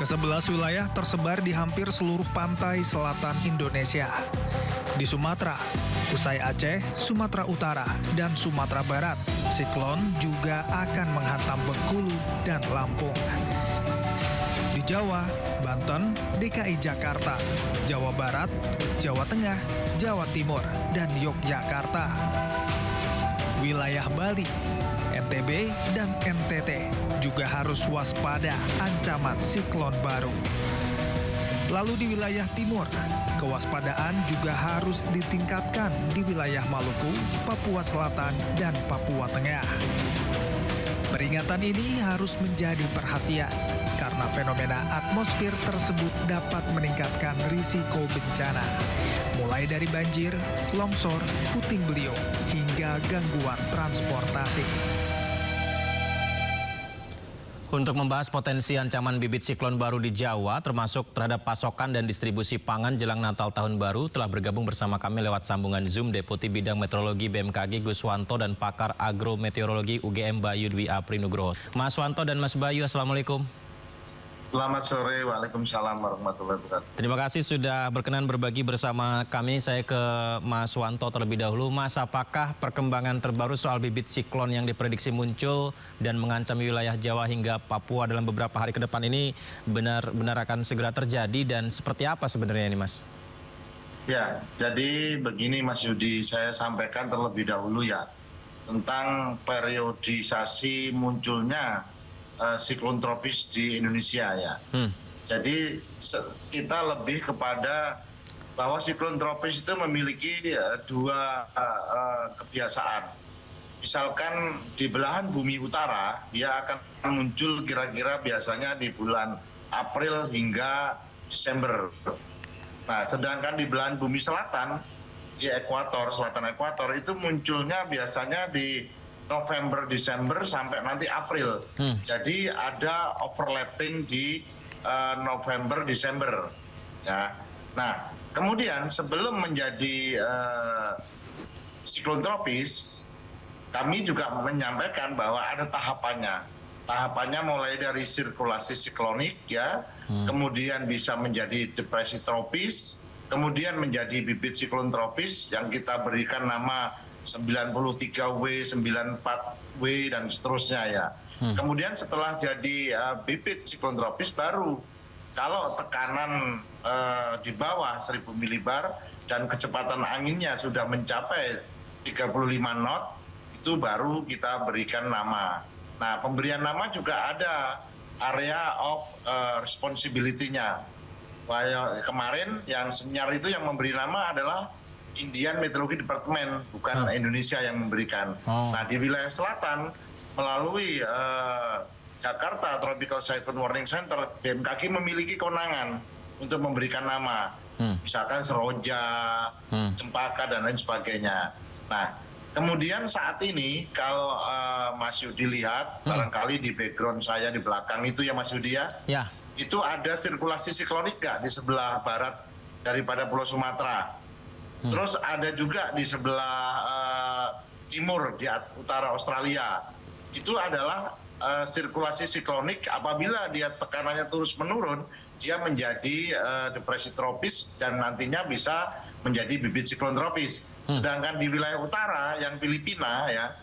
Ke-11 wilayah tersebar di hampir seluruh pantai selatan Indonesia. Di Sumatera, usai Aceh, Sumatera Utara, dan Sumatera Barat, siklon juga akan menghantam Bengkulu dan Lampung. Di Jawa, Banten, DKI Jakarta, Jawa Barat, Jawa Tengah, Jawa Timur, dan Yogyakarta. Wilayah Bali, NTB, dan NTT juga harus waspada ancaman siklon baru. Lalu di wilayah timur, kewaspadaan juga harus ditingkatkan di wilayah Maluku, Papua Selatan, dan Papua Tengah. Peringatan ini harus menjadi perhatian karena fenomena atmosfer tersebut dapat meningkatkan risiko bencana, mulai dari banjir, longsor, puting beliung, hingga gangguan transportasi. Untuk membahas potensi ancaman bibit siklon baru di Jawa, termasuk terhadap pasokan dan distribusi pangan jelang Natal Tahun Baru, telah bergabung bersama kami lewat sambungan Zoom Deputi Bidang Meteorologi BMKG Guswanto dan pakar agrometeorologi UGM Bayu Dwi Aprinugroho. Mas Wanto dan Mas Bayu, Assalamualaikum. Selamat sore, waalaikumsalam warahmatullahi wabarakatuh. Terima kasih sudah berkenan berbagi bersama kami. Saya ke Mas Wanto terlebih dahulu. Mas, apakah perkembangan terbaru soal bibit siklon yang diprediksi muncul dan mengancam wilayah Jawa hingga Papua dalam beberapa hari ke depan ini benar-benar akan segera terjadi dan seperti apa sebenarnya ini, Mas? Ya, jadi begini Mas Yudi, saya sampaikan terlebih dahulu ya tentang periodisasi munculnya siklon tropis di Indonesia ya. Jadi kita lebih kepada bahwa siklon tropis itu memiliki dua kebiasaan. Misalkan di belahan bumi utara, dia akan muncul kira-kira biasanya di bulan April hingga Desember. Nah, sedangkan di belahan bumi selatan, di ekuator, selatan ekuator itu munculnya biasanya di November, Desember sampai nanti April. Jadi ada overlapping di November, Desember. Ya. Nah, kemudian sebelum menjadi siklon tropis, kami juga menyampaikan bahwa ada tahapannya. Tahapannya mulai dari sirkulasi siklonik, ya, kemudian bisa menjadi depresi tropis, kemudian menjadi bibit siklon tropis yang kita berikan nama 93W, 94W, dan seterusnya ya. Kemudian setelah jadi bibit siklon tropis baru, kalau tekanan di bawah 1000 milibar dan kecepatan anginnya sudah mencapai 35 knot, itu baru kita berikan nama. Nah, pemberian nama juga ada area of responsibility-nya. Kemarin yang Senyar itu yang memberi nama adalah Indian Meteorology Department, bukan Indonesia yang memberikan. Nah, di wilayah selatan melalui Jakarta Tropical Cyclone Warning Center, BMKG memiliki kewenangan untuk memberikan nama, misalkan Seroja, Cempaka, dan lain sebagainya. Nah, kemudian saat ini kalau Mas Yudi lihat, barangkali di background saya di belakang itu ya Mas Yudi ya, itu ada sirkulasi siklonik nggak di sebelah barat daripada Pulau Sumatera. Terus ada juga di sebelah timur, di utara Australia. Itu adalah sirkulasi siklonik. Apabila dia tekanannya terus menurun, dia menjadi depresi tropis dan nantinya bisa menjadi bibit siklon tropis. Sedangkan di wilayah utara yang Filipina ya,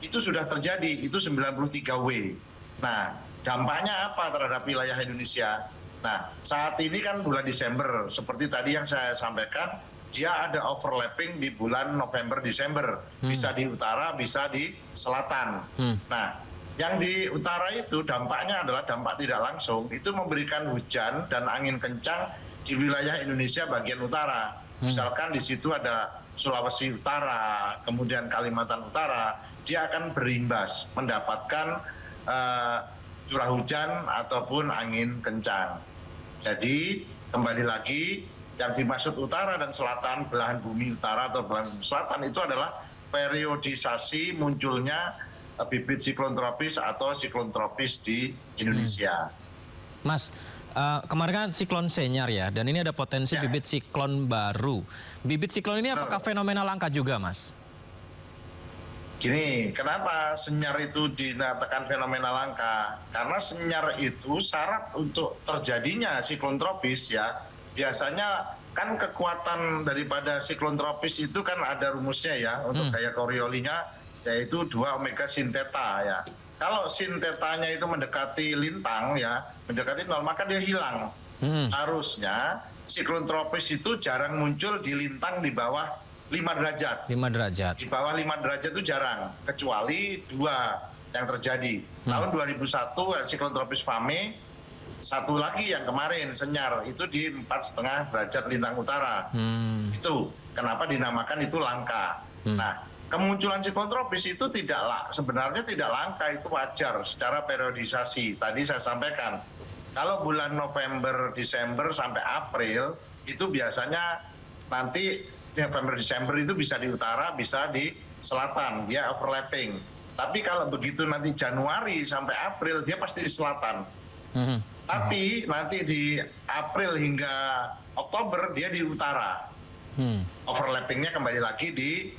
itu sudah terjadi, itu 93W. Nah, dampaknya apa terhadap wilayah Indonesia? Nah, saat ini kan bulan Desember, seperti tadi yang saya sampaikan, dia ada overlapping di bulan November, Desember. Bisa di utara, bisa di selatan. Nah, yang di utara itu dampaknya adalah dampak tidak langsung. Itu memberikan hujan dan angin kencang di wilayah Indonesia bagian utara. Misalkan di situ ada Sulawesi Utara, kemudian Kalimantan Utara. Dia akan berimbas, mendapatkan curah hujan ataupun angin kencang. Jadi, kembali lagi, yang dimaksud utara dan selatan, belahan bumi utara atau belahan bumi selatan itu adalah periodisasi munculnya bibit siklon tropis atau siklon tropis di Indonesia. Mas, kemarin kan siklon Senyar ya, dan ini ada potensi bibit siklon baru. Bibit siklon ini apakah fenomena langka juga, Mas? Gini, kenapa senyar itu dinamakan fenomena langka? Karena senyar itu syarat untuk terjadinya siklon tropis ya. Biasanya kan kekuatan daripada siklon tropis itu kan ada rumusnya ya untuk gaya Coriolisnya, yaitu 2 omega sin theta ya. Kalau sin tetanya itu mendekati lintang ya, mendekati 0, maka dia hilang. Harusnya siklon tropis itu jarang muncul di lintang di bawah 5 derajat. 5 derajat. Di bawah 5 derajat itu jarang, kecuali 2 yang terjadi. Tahun 2001 siklon tropis Fame, satu lagi yang kemarin senyar itu di 4,5 derajat lintang utara. Itu kenapa dinamakan itu langka. Nah, kemunculan siklon tropis itu sebenarnya tidak langka, itu wajar secara periodisasi. Tadi saya sampaikan, kalau bulan November, Desember sampai April itu biasanya nanti November, Desember itu bisa di utara, bisa di selatan, dia overlapping. Tapi kalau begitu nanti Januari sampai April, dia pasti di selatan. Tapi nanti di April hingga Oktober, dia di utara. Overlappingnya kembali lagi di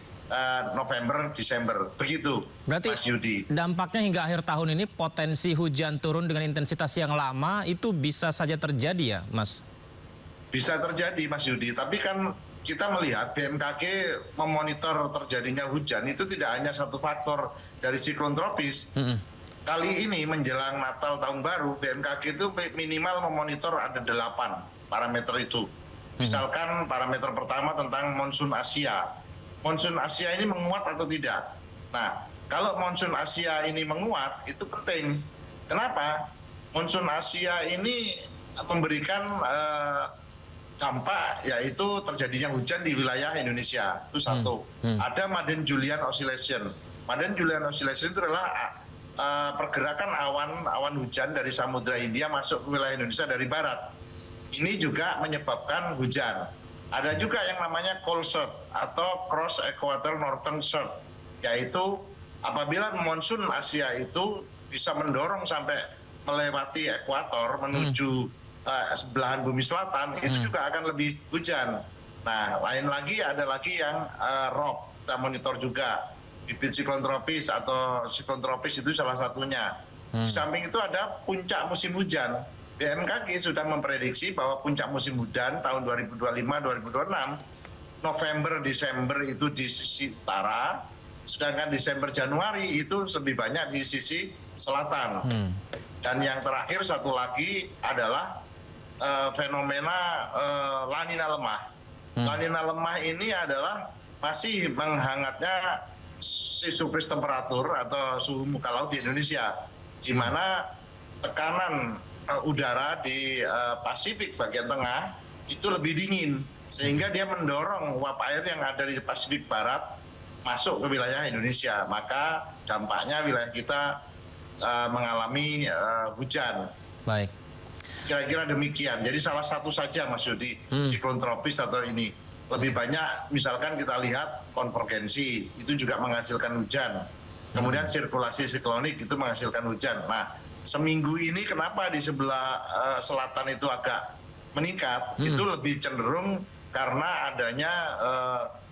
November, Desember. Begitu, Berarti Mas Yudi. dampaknya hingga akhir tahun ini potensi hujan turun dengan intensitas yang lama itu bisa saja terjadi ya, Mas? Bisa terjadi, Mas Yudi. Tapi kan kita melihat BMKG memonitor terjadinya hujan itu tidak hanya satu faktor dari siklon tropis. Kali ini menjelang Natal Tahun Baru, BMKG itu minimal memonitor ada 8 parameter itu. Misalkan parameter pertama tentang monsun Asia. Monsun Asia ini menguat atau tidak? Nah, kalau monsun Asia ini menguat, itu penting. Kenapa? Monsun Asia ini memberikan dampak yaitu terjadinya hujan di wilayah Indonesia. Itu satu. Ada Madden-Julian Oscillation. Madden-Julian Oscillation itu adalah pergerakan awan hujan dari Samudra Hindia masuk ke wilayah Indonesia dari barat. Ini juga menyebabkan hujan. Ada juga yang namanya cold surge atau cross equator northern surge, yaitu apabila monsun Asia itu bisa mendorong sampai melewati ekuator menuju sebelahan bumi selatan, itu juga akan lebih hujan. Nah, lain lagi ada lagi yang ROB, kita monitor juga bibit siklon tropis atau siklon tropis itu salah satunya. Di samping itu ada puncak musim hujan. BMKG sudah memprediksi bahwa puncak musim hujan tahun 2025-2026 November Desember itu di sisi utara, sedangkan Desember Januari itu lebih banyak di sisi selatan. Dan yang terakhir satu lagi adalah fenomena La Nina lemah. La Nina lemah ini adalah masih menghangatnya subsurface temperatur atau suhu muka laut di Indonesia, di mana tekanan udara di Pasifik bagian tengah itu lebih dingin, sehingga dia mendorong uap air yang ada di Pasifik Barat masuk ke wilayah Indonesia. Maka dampaknya wilayah kita mengalami hujan. Baik. Kira-kira demikian. Jadi salah satu saja, Mas Yudi, siklon tropis atau ini. Lebih banyak misalkan kita lihat konvergensi, itu juga menghasilkan hujan. Kemudian sirkulasi siklonik itu menghasilkan hujan. Nah, seminggu ini kenapa di sebelah selatan itu agak meningkat? Itu lebih cenderung karena adanya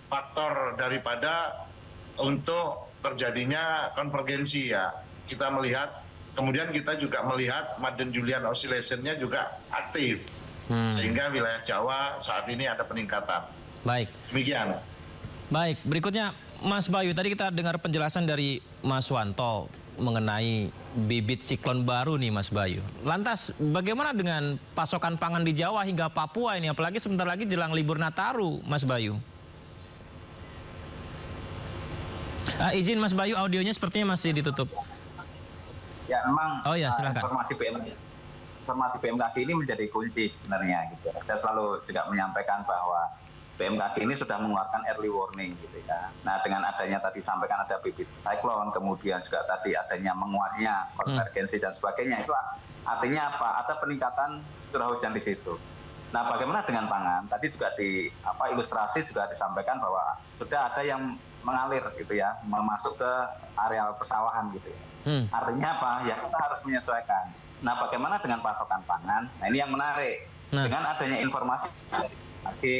faktor daripada untuk terjadinya konvergensi ya. Kita melihat, kemudian kita juga melihat Madden-Julian Oscillation-nya juga aktif. Sehingga wilayah Jawa saat ini ada peningkatan. Baik. Demikian. Baik, berikutnya Mas Bayu, tadi kita dengar penjelasan dari Mas Wanto mengenai bibit siklon baru nih Mas Bayu. Lantas bagaimana dengan pasokan pangan di Jawa hingga Papua ini, apalagi sebentar lagi jelang libur Nataru, Mas Bayu? Izin Mas Bayu, audionya sepertinya masih ditutup. Ya memang silakan. Informasi BMKG ini menjadi kunci sebenarnya gitu. Saya selalu juga menyampaikan bahwa BMKG ini sudah mengeluarkan early warning gitu ya. Nah, dengan adanya tadi sampaikan ada bibit siklon, kemudian juga tadi adanya menguatnya konvergensi dan sebagainya, itu artinya apa? Ada peningkatan curah hujan di situ. Nah, bagaimana dengan pangan? Tadi juga di ilustrasi juga disampaikan bahwa sudah ada yang mengalir gitu ya, masuk ke areal pesawahan gitu ya. Artinya apa? Ya kita harus menyesuaikan. Nah, bagaimana dengan pasokan pangan? Nah, ini yang menarik. Dengan adanya informasi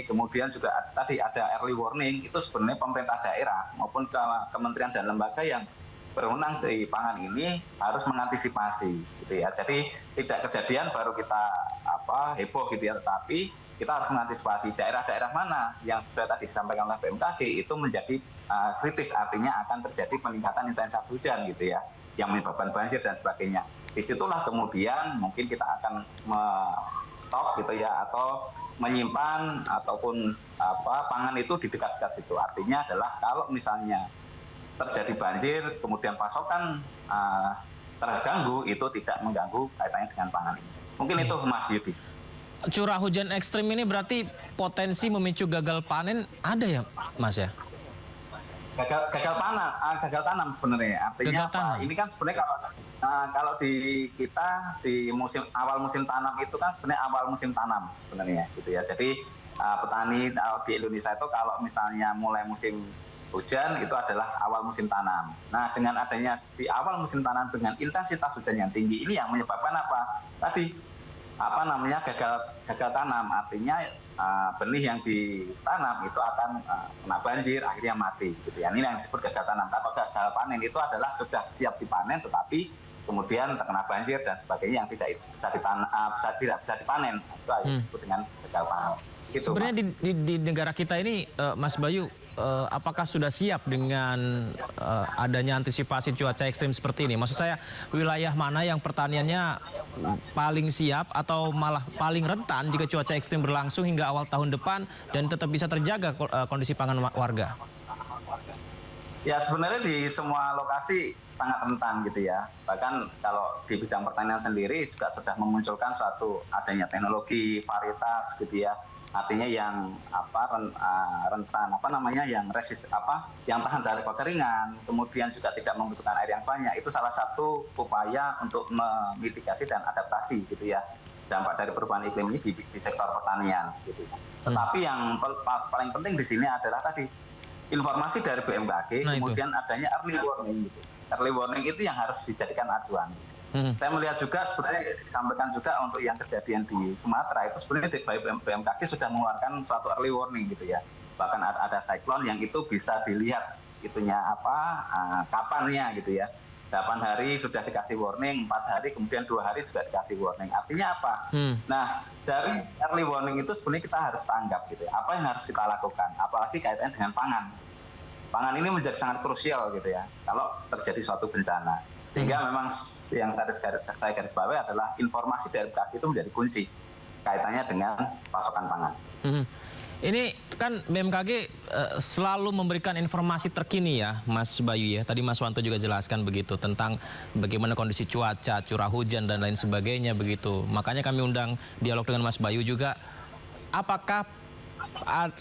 kemudian juga tadi ada early warning, itu sebenarnya pemerintah daerah maupun kementerian dan lembaga yang berwenang di pangan ini harus mengantisipasi gitu ya. Jadi tidak kejadian baru kita heboh gitu ya, tetapi kita harus mengantisipasi daerah-daerah mana yang sesuai tadi disampaikan oleh BMKG itu menjadi kritis, artinya akan terjadi peningkatan intensitas hujan gitu ya, yang menyebabkan banjir dan sebagainya. Disitulah kemudian mungkin kita akan stop gitu ya, atau menyimpan ataupun pangan itu di dekat-dekat situ. Artinya adalah kalau misalnya terjadi banjir kemudian pasokan terganggu, itu tidak mengganggu kaitannya dengan pangan ini. Mungkin itu Mas Yudi. Curah hujan ekstrim ini berarti potensi memicu gagal panen ada ya Mas ya? Gagal tanam sebenarnya. Artinya apa? Ini kan sebenarnya kalau di kita di awal musim tanam itu kan sebenarnya awal musim tanam sebenarnya gitu ya. Jadi petani di Indonesia itu kalau misalnya mulai musim hujan itu adalah awal musim tanam. Nah, dengan adanya di awal musim tanam dengan intensitas hujan yang tinggi ini yang menyebabkan apa? Tadi gagal tanam, artinya benih yang ditanam itu akan kena banjir, akhirnya mati gitu ya. Ini yang disebut gagal tanam. Kalau gagal panen itu adalah sudah siap dipanen tetapi kemudian terkena banjir dan sebagainya yang tidak bisa dipanen. Itu disebut dengan gagal panen. Gitu, sebenarnya di negara kita ini Mas Bayu, apakah sudah siap dengan adanya antisipasi cuaca ekstrim seperti ini? Maksud saya, wilayah mana yang pertaniannya paling siap atau malah paling rentan jika cuaca ekstrim berlangsung hingga awal tahun depan dan tetap bisa terjaga kondisi pangan warga? Ya sebenarnya di semua lokasi sangat rentan gitu ya. Bahkan kalau di bidang pertanian sendiri juga sudah memunculkan suatu adanya teknologi varietas gitu ya. Artinya yang rentan yang tahan dari kekeringan, kemudian juga tidak membutuhkan air yang banyak. Itu salah satu upaya untuk memitigasi dan adaptasi gitu ya dampak dari perubahan iklim ini di sektor pertanian gitu. Tetapi yang paling penting di sini adalah tadi informasi dari BMKG, kemudian adanya early warning gitu. Early warning itu yang harus dijadikan acuan. Saya melihat juga sebenarnya disampaikan juga untuk yang kejadian di Sumatera itu sebenarnya BMKG sudah mengeluarkan suatu early warning gitu ya. Bahkan ada siklon yang itu bisa dilihat itunya kapannya gitu ya. 8 hari sudah dikasih warning, 4 hari kemudian 2 hari juga dikasih warning. Artinya apa? Nah, dari early warning itu sebenarnya kita harus tanggap gitu ya. Apa yang harus kita lakukan? Apalagi kaitannya dengan pangan. Pangan ini menjadi sangat krusial gitu ya kalau terjadi suatu bencana. Sehingga memang yang saya garis bawahi adalah informasi dari BMKG itu menjadi kunci kaitannya dengan pasokan pangan. Ini kan BMKG selalu memberikan informasi terkini ya Mas Bayu ya. Tadi Mas Wanto juga jelaskan begitu tentang bagaimana kondisi cuaca, curah hujan dan lain sebagainya begitu. Makanya kami undang dialog dengan Mas Bayu juga. Apakah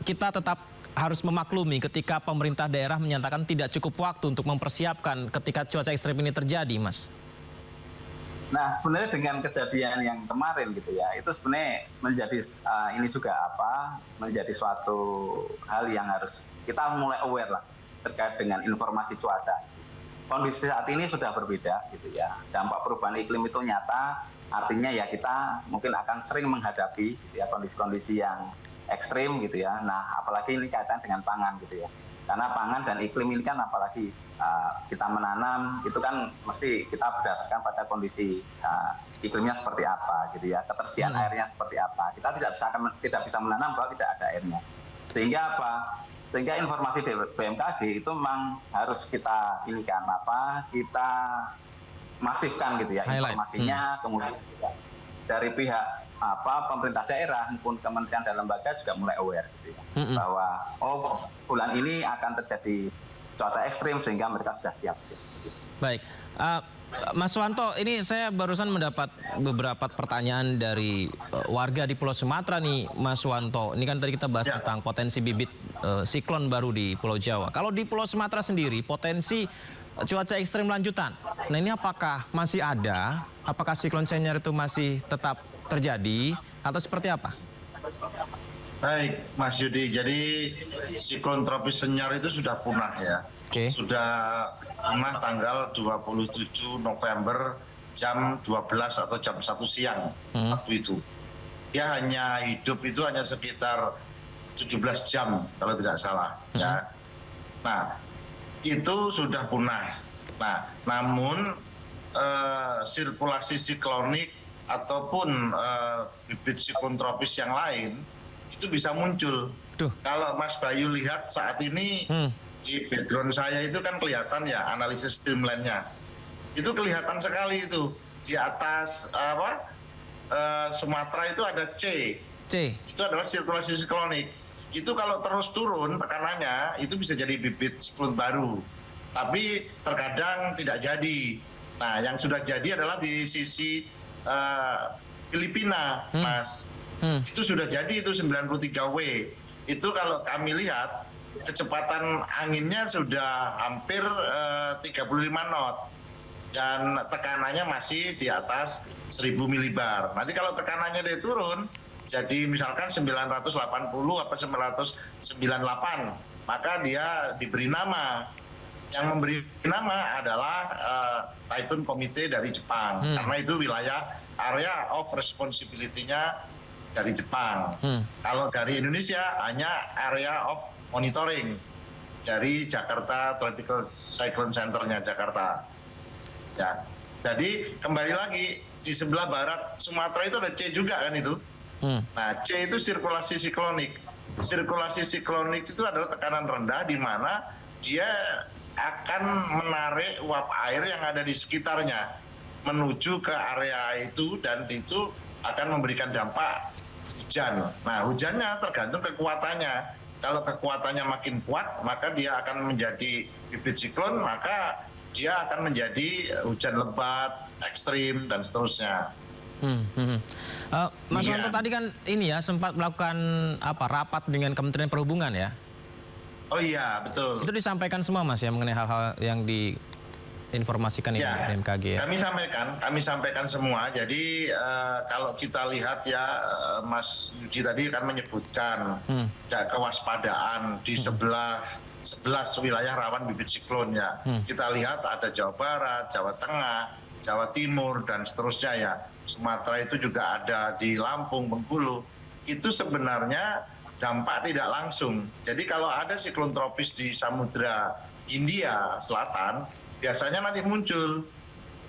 kita tetap harus memaklumi ketika pemerintah daerah menyatakan tidak cukup waktu untuk mempersiapkan ketika cuaca ekstrim ini terjadi, Mas? Nah, sebenarnya dengan kejadian yang kemarin gitu ya, itu sebenarnya menjadi ini juga menjadi suatu hal yang harus kita mulai aware lah terkait dengan informasi cuaca. Kondisi saat ini sudah berbeda gitu ya. Dampak perubahan iklim itu nyata, artinya ya kita mungkin akan sering menghadapi gitu ya kondisi-kondisi yang ekstrim gitu ya. Nah, apalagi ini kaitan dengan pangan gitu ya. Karena pangan dan iklim ini kan apalagi kita menanam itu kan mesti kita berdasarkan pada kondisi iklimnya seperti apa gitu ya, ketersediaan airnya seperti apa. Kita tidak bisa menanam kalau tidak ada airnya. Sehingga sehingga informasi dari BMKG itu memang harus kita kita masifkan gitu ya informasinya. Kemudian juga dari pihak pemerintah daerah maupun kementerian dan lembaga juga mulai aware gitu ya, bahwa bulan ini akan terjadi cuaca ekstrim sehingga mereka sudah siap. Baik, Mas Wanto, ini saya barusan mendapat beberapa pertanyaan dari warga di Pulau Sumatera nih, Mas Wanto. Ini kan tadi kita bahas tentang potensi bibit siklon baru di Pulau Jawa. Kalau di Pulau Sumatera sendiri potensi cuaca ekstrim lanjutan. Nah ini apakah masih ada? Apakah siklon senior itu masih tetap terjadi atau seperti apa? Baik, Mas Yudi. Jadi siklon tropis senior itu sudah punah ya. Sudah punah tanggal 27 November jam 12 atau jam 1 siang waktu itu. Dia hanya hidup itu hanya sekitar 17 jam kalau tidak salah. Ya. Nah, itu sudah punah. Nah, namun sirkulasi siklonik ataupun bibit siklon tropis yang lain itu bisa muncul. Kalau Mas Bayu lihat saat ini di background saya itu kan kelihatan ya analisis streamline-nya. Itu kelihatan sekali itu di atas Sumatera itu ada C. Itu adalah sirkulasi siklonik. Itu kalau terus turun tekanannya itu bisa jadi bibit siklon baru. Tapi terkadang tidak jadi. Nah, yang sudah jadi adalah di sisi Filipina, Mas. Itu sudah jadi itu 93W. Itu kalau kami lihat kecepatan anginnya sudah hampir 35 knot dan tekanannya masih di atas 1000 milibar. Nanti kalau tekanannya dia turun jadi misalkan 980 apa 998, maka dia diberi nama. Yang memberi nama adalah Typhoon Committee dari Jepang, karena itu wilayah area of responsibility-nya dari Jepang. Kalau dari Indonesia hanya area of monitoring dari Jakarta Tropical Cyclone Center-nya Jakarta. Ya, jadi kembali lagi di sebelah barat Sumatera itu ada C juga kan itu. Nah, C itu sirkulasi siklonik. Sirkulasi siklonik itu adalah tekanan rendah di mana dia akan menarik uap air yang ada di sekitarnya menuju ke area itu dan itu akan memberikan dampak hujan. Nah, hujannya tergantung kekuatannya. Kalau kekuatannya makin kuat, maka dia akan menjadi bibit siklon, maka dia akan menjadi hujan lebat, ekstrim, dan seterusnya. Mas Wanto tadi kan ini ya sempat melakukan rapat dengan Kementerian Perhubungan ya? Oh iya, betul. Itu disampaikan semua Mas ya mengenai hal-hal yang diinformasikan ini dari BMKG ya? Kami sampaikan semua. Jadi kalau kita lihat ya Mas Yudi tadi kan menyebutkan kewaspadaan di 11 wilayah rawan bibit siklon ya. Kita lihat ada Jawa Barat, Jawa Tengah, Jawa Timur dan seterusnya ya. Sumatera itu juga ada di Lampung, Bengkulu. Itu sebenarnya dampak tidak langsung. Jadi kalau ada siklon tropis di Samudra Hindia Selatan, biasanya nanti muncul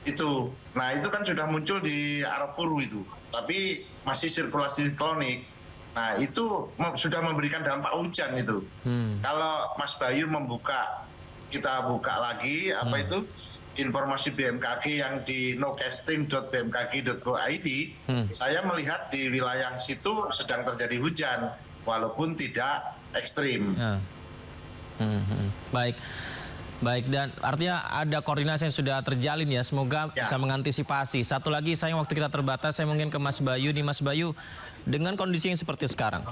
itu. Nah, itu kan sudah muncul di Arafuru itu, tapi masih sirkulasi siklonik. Nah, itu sudah memberikan dampak hujan itu. Kalau Mas Bayu kita buka lagi itu informasi BMKG yang di nocasting.bmkg.go.id, saya melihat di wilayah situ sedang terjadi hujan walaupun tidak ekstrim. Baik, dan artinya ada koordinasi yang sudah terjalin ya, semoga bisa mengantisipasi. Satu lagi, waktu kita terbatas, saya mungkin ke Mas Bayu nih. Mas Bayu, dengan kondisi yang seperti sekarang,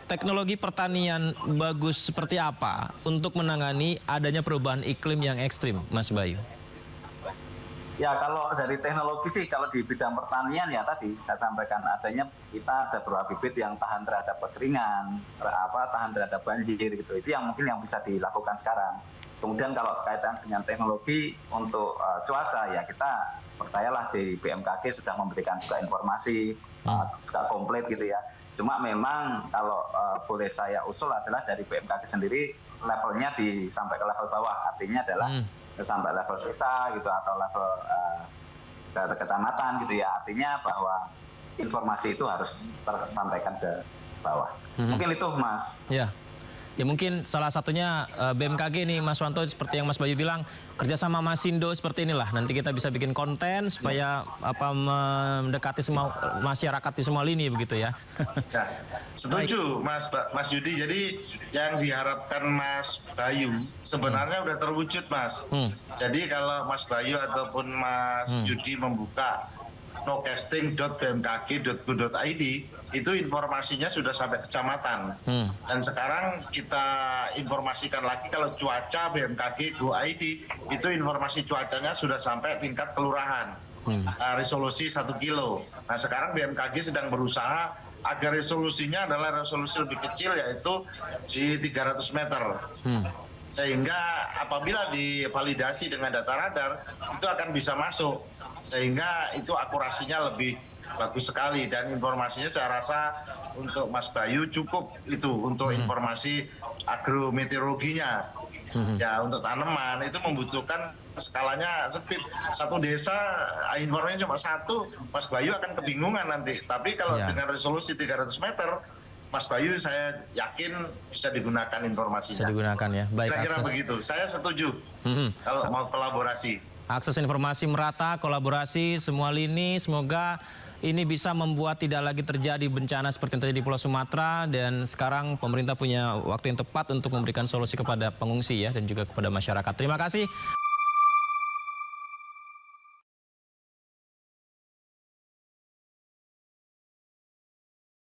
teknologi pertanian bagus seperti apa untuk menangani adanya perubahan iklim yang ekstrim, Mas Bayu? Ya, kalau dari teknologi sih, kalau di bidang pertanian ya tadi saya sampaikan adanya kita ada beberapa bibit yang tahan terhadap kekeringan, tahan terhadap banjir gitu. Itu yang mungkin yang bisa dilakukan sekarang. Kemudian kalau kaitan dengan teknologi untuk cuaca ya kita percayalah di BMKG sudah memberikan juga informasi juga komplit gitu ya. Cuma memang kalau boleh saya usul adalah dari BMKG sendiri levelnya sampai ke level bawah, artinya adalah sampai level desa gitu atau level kecamatan gitu ya, artinya bahwa informasi itu harus tersampaikan ke bawah. Mungkin itu Mas. Ya mungkin salah satunya BMKG nih Mas Wanto, seperti yang Mas Bayu bilang, kerjasama Masindo seperti inilah. Nanti kita bisa bikin konten supaya mendekati semua masyarakat di semua lini begitu ya. Setuju Mas Yudi. Jadi yang diharapkan Mas Bayu sebenarnya udah terwujud Mas. Jadi kalau Mas Bayu ataupun Mas Yudi membuka nocasting.bmkg.go.id itu informasinya sudah sampai kecamatan. Dan sekarang kita informasikan lagi kalau cuaca BMKG Go.id itu informasi cuacanya sudah sampai tingkat kelurahan, resolusi 1 kilo. Nah sekarang BMKG sedang berusaha agar resolusinya adalah resolusi lebih kecil, yaitu di 300 meter. Sehingga apabila divalidasi dengan data radar, itu akan bisa masuk. Sehingga itu akurasinya lebih bagus sekali. Dan informasinya saya rasa untuk Mas Bayu cukup itu untuk informasi agrometeorologinya. Ya untuk tanaman itu membutuhkan skalanya sempit. Satu desa informasinya cuma satu, Mas Bayu akan kebingungan nanti. Tapi kalau dengan resolusi 300 meter, Mas Bayu saya yakin bisa digunakan informasinya. Bisa digunakan ya. Baik, kira-kira begitu. Saya setuju kalau mau kolaborasi. Akses informasi merata, kolaborasi semua lini, semoga ini bisa membuat tidak lagi terjadi bencana seperti yang terjadi di Pulau Sumatera, dan sekarang pemerintah punya waktu yang tepat untuk memberikan solusi kepada pengungsi ya dan juga kepada masyarakat. Terima kasih.